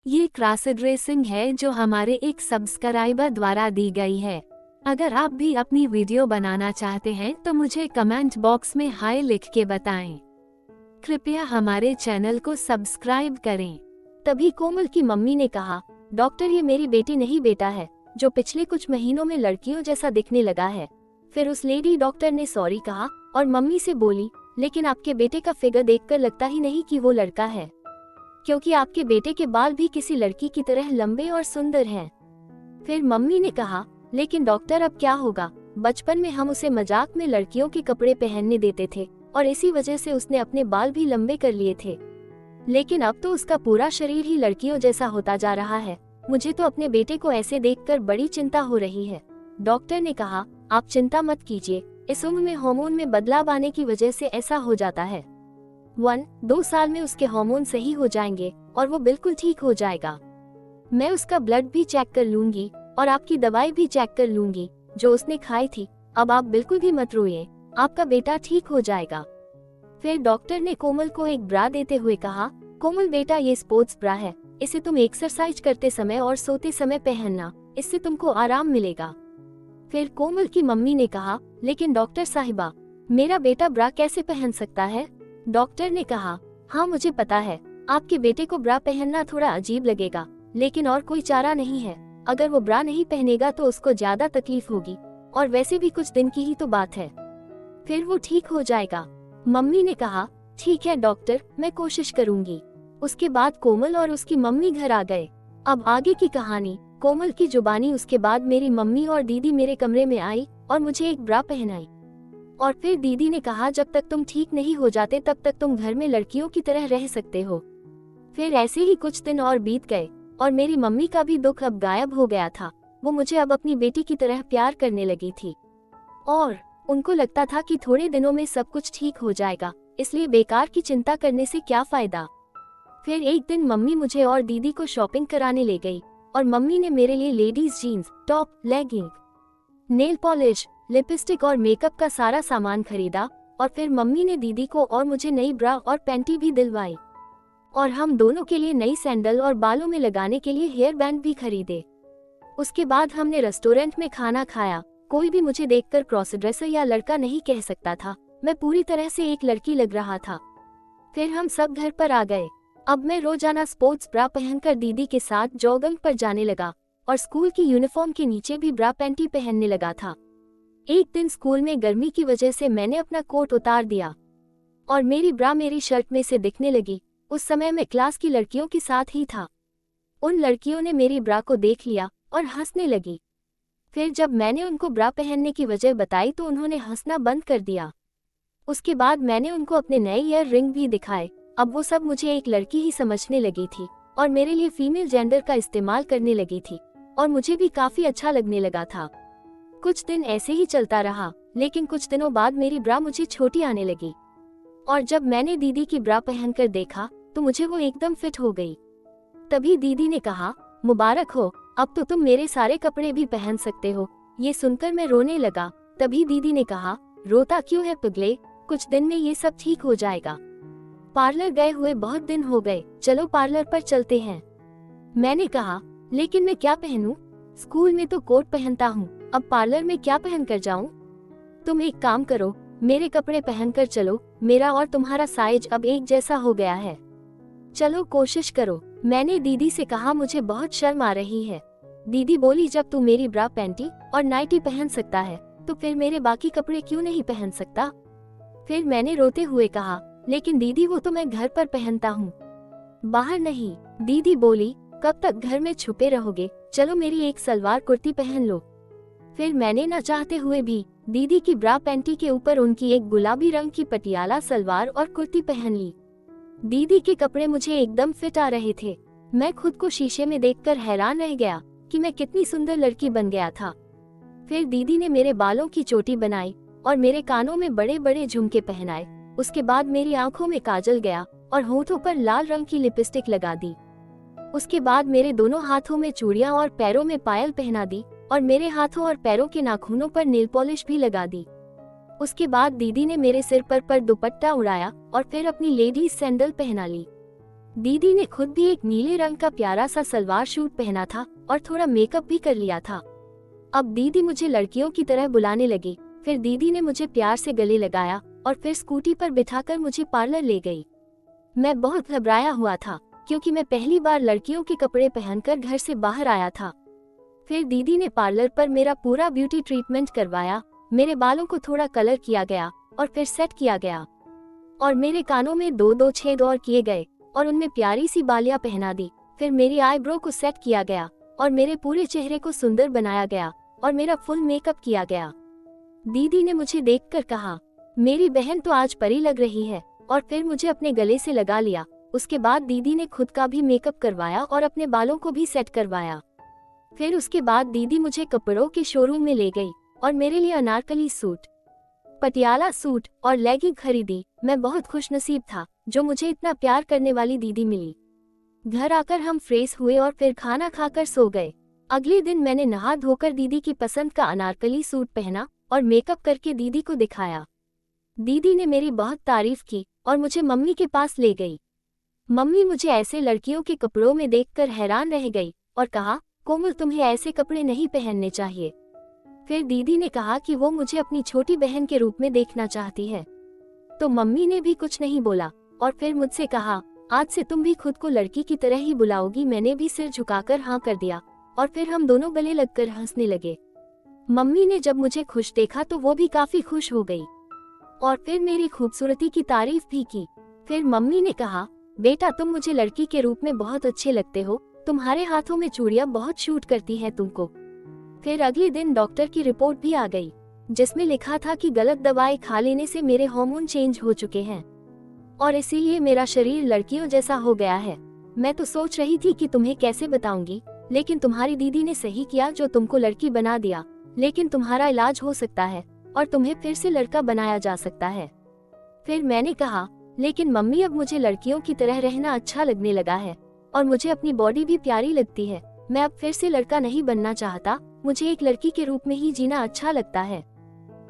ये cross dressing है जो हमारे एक सब्सक्राइबर द्वारा दी गई है। अगर आप भी अपनी वीडियो बनाना चाहते हैं तो मुझे कमेंट बॉक्स में हाय लिख के बताएं। कृपया हमारे चैनल को सब्सक्राइब करें। तभी कोमल की मम्मी ने कहा, डॉक्टर ये मेरी बेटी नहीं बेटा है, जो पिछले कुछ महीनों में लड़कियों जैसा दिखने लगा है। फिर उस लेडी डॉक्टर ने सॉरी कहा और मम्मी से बोली, लेकिन आपके बेटे का फिगर देखकर लगता ही नहीं कि वो लड़का है, क्योंकि आपके बेटे के बाल भी किसी लड़की की तरह लंबे और सुंदर हैं। फिर मम्मी ने कहा, लेकिन डॉक्टर अब क्या होगा, बचपन में हम उसे मजाक में लड़कियों के कपड़े पहनने देते थे और इसी वजह से उसने अपने बाल भी लंबे कर लिए थे, लेकिन अब तो उसका पूरा शरीर ही लड़कियों जैसा होता जा रहा है। मुझे तो अपने बेटे को ऐसे देखकर बड़ी चिंता हो रही है। डॉक्टर ने कहा, आप चिंता मत कीजिए, इस उम्र में हार्मोन में बदलाव आने की वजह से ऐसा हो जाता है। 1-2 साल में उसके हार्मोन सही हो जाएंगे और वो बिल्कुल ठीक हो जाएगा। मैं उसका ब्लड भी चेक कर लूंगी और आपकी दवाई भी चेक कर लूंगी जो उसने खाई थी। अब आप बिल्कुल भी मत रोइए, आपका बेटा ठीक हो जाएगा। फिर डॉक्टर ने कोमल को एक ब्रा देते हुए कहा, कोमल बेटा ये स्पोर्ट्स ब्रा है, इसे तुम एक्सरसाइज करते समय और सोते समय पहनना, इससे तुमको आराम मिलेगा। फिर कोमल की मम्मी ने कहा, लेकिन डॉक्टर साहिबा, मेरा बेटा ब्रा कैसे पहन सकता है? डॉक्टर ने कहा, हाँ मुझे पता है, आपके बेटे को ब्रा पहनना थोड़ा अजीब लगेगा, लेकिन और कोई चारा नहीं है। अगर वो ब्रा नहीं पहनेगा तो उसको ज्यादा तकलीफ होगी, और वैसे भी कुछ दिन की ही तो बात है, फिर वो ठीक हो जाएगा। मम्मी ने कहा, ठीक है डॉक्टर, मैं कोशिश करूंगी। उसके बाद कोमल और उसकी मम्मी घर आ गए। अब आगे की कहानी कोमल की जुबानी। उसके बाद मेरी मम्मी और दीदी मेरे कमरे में आई और मुझे एक ब्रा पहनाई, और फिर दीदी ने कहा, जब तक तुम ठीक नहीं हो जाते तब तक तुम घर में लड़कियों की तरह रह सकते हो। फिर ऐसे ही कुछ दिन और बीत गए और मेरी मम्मी का भी दुख अब गायब हो गया था। वो मुझे अब अपनी बेटी की तरह प्यार करने लगी थी और उनको लगता था कि थोड़े दिनों में सब कुछ ठीक हो जाएगा, इसलिए बेकार की चिंता करने से क्या फायदा। फिर एक दिन मम्मी मुझे और दीदी को शॉपिंग कराने ले गई और मम्मी ने मेरे लिए ladies jeans, top, legging, nail polish, lipstick और मेकअप का सारा सामान खरीदा। और फिर मम्मी ने दीदी को और मुझे नई ब्रा और पैंटी भी दिलवाई और हम दोनों के लिए नई सैंडल और बालों में लगाने के लिए हेयर बैंड भी खरीदे। उसके बाद हमने रेस्टोरेंट में खाना खाया। कोई भी मुझे देखकर क्रॉस ड्रेसर या लड़का नहीं कह सकता था, मैं पूरी तरह से एक लड़की लग रहा था। फिर हम सब घर पर आ गए। अब मैं रोजाना स्पोर्ट्स ब्रा पहनकर दीदी के साथ जॉगिंग पर जाने लगा और स्कूल की यूनिफॉर्म के नीचे भी ब्रा पैंटी पहनने लगा था। एक दिन स्कूल में गर्मी की वजह से मैंने अपना कोट उतार दिया और मेरी ब्रा मेरी शर्ट में से दिखने लगी। उस समय मैं क्लास की लड़कियों के साथ ही था। उन लड़कियों ने मेरी ब्रा को देख लिया और हंसने लगी। फिर जब मैंने उनको ब्रा पहनने की वजह बताई तो उन्होंने हंसना बंद कर दिया। उसके बाद मैंने उनको अपने नए ईयर रिंग भी दिखाए। अब वो सब मुझे एक लड़की ही समझने लगी थी और मेरे लिए फीमेल जेंडर का इस्तेमाल करने लगी थी और मुझे भी काफी अच्छा लगने लगा था। कुछ दिन ऐसे ही चलता रहा, लेकिन कुछ दिनों बाद मेरी ब्रा मुझे छोटी आने लगी और जब मैंने दीदी की ब्रा पहनकर देखा तो मुझे वो एकदम फिट हो गई। तभी दीदी ने कहा, मुबारक हो, अब तो तुम मेरे सारे कपड़े भी पहन सकते हो। ये सुनकर मैं रोने लगा। तभी दीदी ने कहा, रोता क्यों है पगले, कुछ दिन में ये सब ठीक हो जाएगा। पार्लर गए हुए बहुत दिन हो गए, चलो पार्लर पर चलते हैं। मैंने कहा, लेकिन मैं क्या पहनूं? स्कूल में तो कोट पहनता हूँ, अब पार्लर में क्या पहन कर जाऊं? तुम एक काम करो, मेरे कपड़े पहनकर चलो, मेरा और तुम्हारा साइज अब एक जैसा हो गया है। चलो कोशिश करो। मैंने दीदी से कहा, मुझे बहुत शर्म आ रही है। दीदी बोली, जब तू मेरी ब्रा पैंटी और नाइटी पहन सकता है तो फिर मेरे बाकी कपड़े क्यों नहीं पहन सकता? फिर मैंने रोते हुए कहा, लेकिन दीदी वो तो मैं घर पर पहनता हूँ, बाहर नहीं। दीदी बोली, कब तक घर में छुपे रहोगे, चलो मेरी एक सलवार कुर्ती पहन लो। फिर मैंने न चाहते हुए भी दीदी की ब्रा पैंटी के ऊपर उनकी एक गुलाबी रंग की पटियाला सलवार और कुर्ती पहन ली। दीदी के कपड़े मुझे एकदम फिट आ रहे थे। मैं खुद को शीशे में देखकर हैरान रह गया कि मैं कितनी सुंदर लड़की बन गया था। फिर दीदी ने मेरे बालों की चोटी बनाई और मेरे कानों में बड़े बड़े झुमके पहनाए। उसके बाद मेरी आंखों में काजल गया और होठों पर लाल रंग की लिपस्टिक लगा दी। उसके बाद मेरे दोनों हाथों में चूड़ियां और पैरों में पायल पहना दी और मेरे हाथों और पैरों के नाखूनों पर नेल पॉलिश भी लगा दी। उसके बाद दीदी ने मेरे सिर पर दुपट्टा उड़ाया और फिर अपनी लेडीज सैंडल पहना ली। दीदी ने खुद भी एक नीले रंग का प्यारा सा सलवार सूट पहना था और थोड़ा मेकअप भी कर लिया था। अब दीदी मुझे लड़कियों की तरह बुलाने लगी। फिर दीदी ने मुझे प्यार से गले लगाया और फिर स्कूटी पर बिठाकर मुझे पार्लर ले गई। मैं बहुत घबराया हुआ था क्योंकि मैं पहली बार लड़कियों के कपड़े पहनकर घर से बाहर आया था। फिर दीदी ने पार्लर पर मेरा पूरा ब्यूटी ट्रीटमेंट करवाया। मेरे बालों को थोड़ा कलर किया गया और फिर सेट किया गया और मेरे कानों में 2-2 छेद और किए गए और उनमें प्यारी सी बालियां पहना दी। फिर मेरी आईब्रो को सेट किया गया और मेरे पूरे चेहरे को सुंदर बनाया गया और मेरा फुल मेकअप किया गया। दीदी ने मुझे देखकर कहा, मेरी बहन तो आज परी लग रही है, और फिर मुझे अपने गले से लगा लिया। उसके बाद दीदी ने खुद का भी मेकअप करवाया और अपने बालों को भी सेट करवाया। फिर उसके बाद दीदी मुझे कपड़ों के शोरूम में ले गई और मेरे लिए अनारकली सूट, पटियाला सूट और लेगिंग खरीदी। मैं बहुत खुशनसीब था जो मुझे इतना प्यार करने वाली दीदी मिली। घर आकर हम फ्रेश हुए और फिर खाना खाकर सो गए। अगले दिन मैंने नहा धोकर दीदी की पसंद का अनारकली सूट पहना और मेकअप करके दीदी को दिखाया। दीदी ने मेरी बहुत तारीफ की और मुझे मम्मी के पास ले गई। मम्मी मुझे ऐसे लड़कियों के कपड़ों में देखकर हैरान रह गई और कहा, कोमल तुम्हें ऐसे कपड़े नहीं पहनने चाहिए। फिर दीदी ने कहा कि वो मुझे अपनी छोटी बहन के रूप में देखना चाहती है। तो मम्मी ने भी कुछ नहीं बोला और फिर मुझसे कहा, आज से तुम भी खुद को लड़की की तरह ही बुलाओगी। मैंने भी सिर झुकाकर हाँ कर दिया और फिर हम दोनों गले लगकर हंसने लगे। मम्मी ने जब मुझे खुश देखा तो वो भी काफी खुश हो गई और फिर मेरी खूबसूरती की तारीफ भी की। फिर मम्मी ने कहा, बेटा तुम मुझे लड़की के रूप में बहुत अच्छे लगते हो, तुम्हारे हाथों में चूड़ियां बहुत शूट करती है तुमको। फिर अगले दिन डॉक्टर की रिपोर्ट भी आ गई जिसमें लिखा था कि गलत दवाई खा लेने से मेरे हार्मोन चेंज हो चुके हैं और इसीलिए मेरा शरीर लड़कियों जैसा हो गया है। मैं तो सोच रही थी कि तुम्हें कैसे बताऊंगी, लेकिन तुम्हारी दीदी ने सही किया जो तुमको लड़की बना दिया। लेकिन तुम्हारा इलाज हो सकता है और तुम्हें फिर से लड़का बनाया जा सकता है। फिर मैंने कहा, लेकिन मम्मी अब मुझे लड़कियों की तरह रहना अच्छा लगने लगा है और मुझे अपनी बॉडी भी प्यारी लगती है। मैं अब फिर से लड़का नहीं बनना चाहता, मुझे एक लड़की के रूप में ही जीना अच्छा लगता है।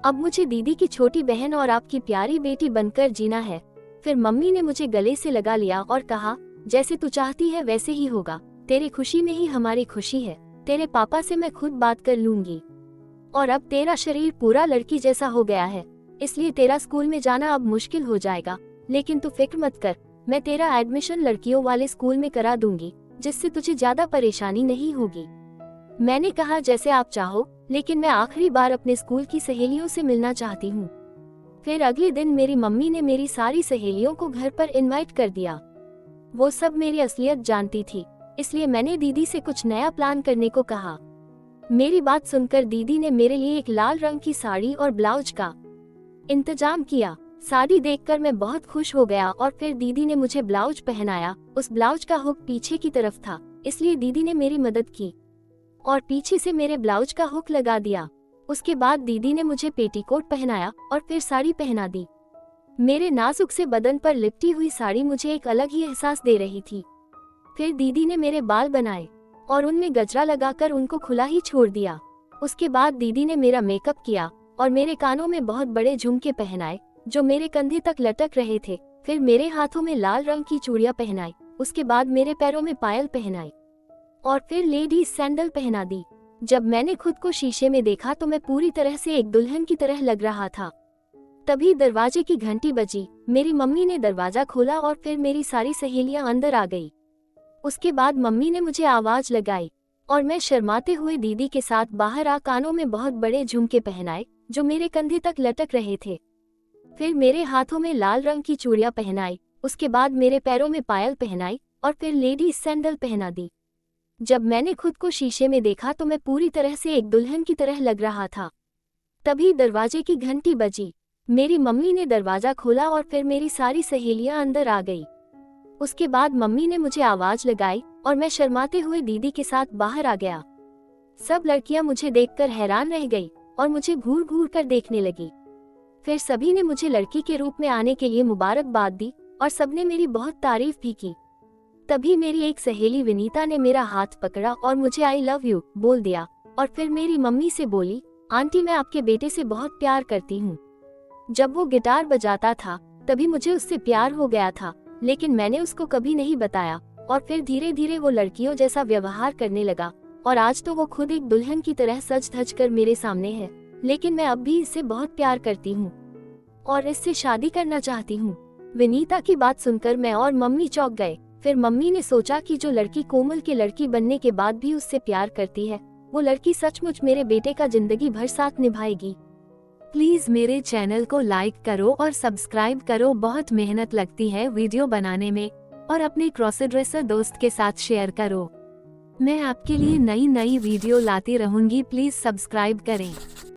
अब मुझे दीदी की छोटी बहन और आपकी प्यारी बेटी बनकर जीना है। फिर मम्मी ने मुझे गले से लगा लिया और कहा, जैसे तू चाहती है वैसे ही होगा, तेरी खुशी में ही हमारी खुशी है। तेरे पापा से मैं खुद बात कर लूंगी और अब तेरा शरीर पूरा लड़की जैसा हो गया है, इसलिए तेरा स्कूल में जाना अब मुश्किल हो जाएगा। लेकिन तू फिक्र मत कर, मैं तेरा एडमिशन लड़कियों वाले स्कूल में करा दूंगी जिससे तुझे ज्यादा परेशानी नहीं होगी। मैंने कहा, जैसे आप चाहो, लेकिन मैं आखिरी बार अपने स्कूल की सहेलियों से मिलना चाहती हूँ। फिर अगले दिन मेरी मम्मी ने मेरी सारी सहेलियों को घर पर इनवाइट कर दिया। वो सब मेरी असलियत जानती थी, इसलिए मैंने दीदी से कुछ नया प्लान करने को कहा। मेरी बात सुनकर दीदी ने मेरे लिए एक लाल रंग की साड़ी और ब्लाउज का इंतजाम किया। साड़ी देखकर मैं बहुत खुश हो गया और फिर दीदी ने मुझे ब्लाउज पहनाया। उस ब्लाउज का हुक पीछे की तरफ था, इसलिए दीदी ने मेरी मदद की और पीछे से मेरे ब्लाउज का हुक लगा दिया। उसके बाद दीदी ने मुझे पेटीकोट पहनाया और फिर साड़ी पहना दी। मेरे नाजुक से बदन पर लिपटी हुई साड़ी मुझे एक अलग ही एहसास दे रही थी। फिर दीदी ने मेरे बाल बनाए और उनमें गजरा लगाकर उनको खुला ही छोड़ दिया। उसके बाद दीदी ने मेरा मेकअप किया और मेरे कानों में बहुत बड़े झुमके पहनाए जो मेरे कंधे तक लटक रहे थे। फिर मेरे हाथों में लाल रंग की चूड़ियां पहनाई। उसके बाद मेरे पैरों में पायल पहनाई और फिर लेडीज सैंडल पहना दी। जब मैंने खुद को शीशे में देखा तो मैं पूरी तरह से एक दुल्हन की तरह लग रहा था। तभी दरवाजे की घंटी बजी। मेरी मम्मी ने दरवाजा खोला और फिर मेरी सारी सहेलियां अंदर आ गई। उसके बाद मम्मी ने मुझे आवाज लगाई और मैं शर्माते हुए दीदी के साथ बाहर आ कानों में बहुत बड़े झुमके पहनाए जो मेरे कंधे तक लटक रहे थे। फिर मेरे हाथों में लाल रंग की चूड़ियां पहनाई। उसके बाद मेरे पैरों में पायल पहनाई और फिर लेडीज सैंडल पहना दी। जब मैंने खुद को शीशे में देखा तो मैं पूरी तरह से एक दुल्हन की तरह लग रहा था। तभी दरवाजे की घंटी बजी। मेरी मम्मी ने दरवाजा खोला और फिर मेरी सारी सहेलियां अंदर आ गई। उसके बाद मम्मी ने मुझे आवाज लगाई और मैं शर्माते हुए दीदी के साथ बाहर आ गया। सब लड़कियां मुझे देखकर हैरान रह गई और मुझे घूर घूर कर देखने लगी। फिर सभी ने मुझे लड़की के रूप में आने के लिए मुबारकबाद दी और सबने मेरी बहुत तारीफ भी की। तभी मेरी एक सहेली विनीता ने मेरा हाथ पकड़ा और मुझे आई लव यू बोल दिया और फिर मेरी मम्मी से बोली, आंटी मैं आपके बेटे से बहुत प्यार करती हूँ। जब वो गिटार बजाता था तभी मुझे उससे प्यार हो गया था लेकिन मैंने उसको कभी नहीं बताया और फिर धीरे धीरे वो लड़कियों जैसा व्यवहार करने लगा और आज तो वो खुद एक दुल्हन की तरह सज धज कर मेरे सामने है। लेकिन मैं अब भी इससे बहुत प्यार करती हूँ और इससे शादी करना चाहती हूँ। विनीता की बात सुनकर मैं और मम्मी चौंक गए। फिर मम्मी ने सोचा कि जो लड़की कोमल के लड़की बनने के बाद भी उससे प्यार करती है, वो लड़की सचमुच मेरे बेटे का जिंदगी भर साथ निभाएगी। प्लीज मेरे चैनल को लाइक करो और सब्सक्राइब करो, बहुत मेहनत लगती है वीडियो बनाने में, और अपने क्रॉस ड्रेसर दोस्त के साथ शेयर करो। मैं आपके लिए नई वीडियो लाती रहूंगी, प्लीज सब्सक्राइब करें।